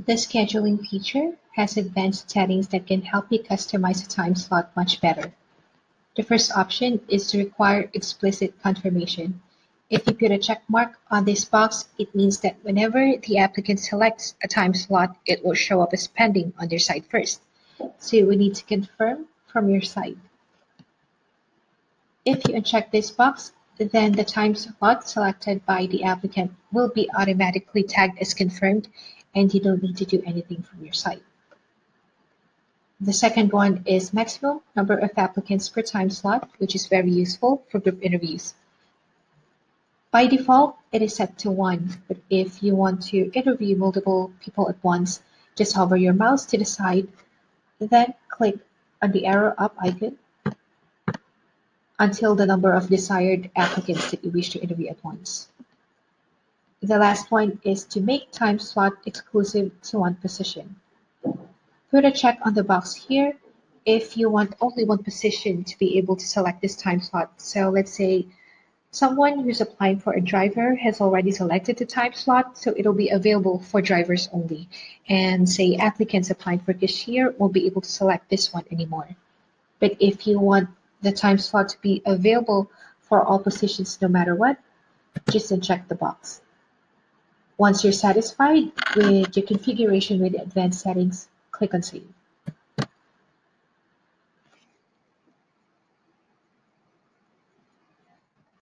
The scheduling feature has advanced settings that can help you customize a time slot much better. The first option is to require explicit confirmation. If you put a check mark on this box, it means that whenever the applicant selects a time slot, it will show up as pending on their side first. So we need to confirm from your side. If you uncheck this box, then the time slot selected by the applicant will be automatically tagged as confirmed, and you don't need to do anything from your side. The second one is maximum number of applicants per time slot, which is very useful for group interviews. By default, it is set to 1, but if you want to interview multiple people at once, just hover your mouse to the side, then click on the arrow up icon until the number of desired applicants that you wish to interview at once. The last one is to make time slot exclusive to one position. Put a check on the box here if you want only one position to be able to select this time slot. So let's say someone who's applying for a driver has already selected the time slot, so it'll be available for drivers only. And say applicants applying for cashier won't be able to select this one anymore. But if you want the time slot to be available for all positions no matter what, just uncheck the box. Once you're satisfied with your configuration with the advanced settings, click on Save.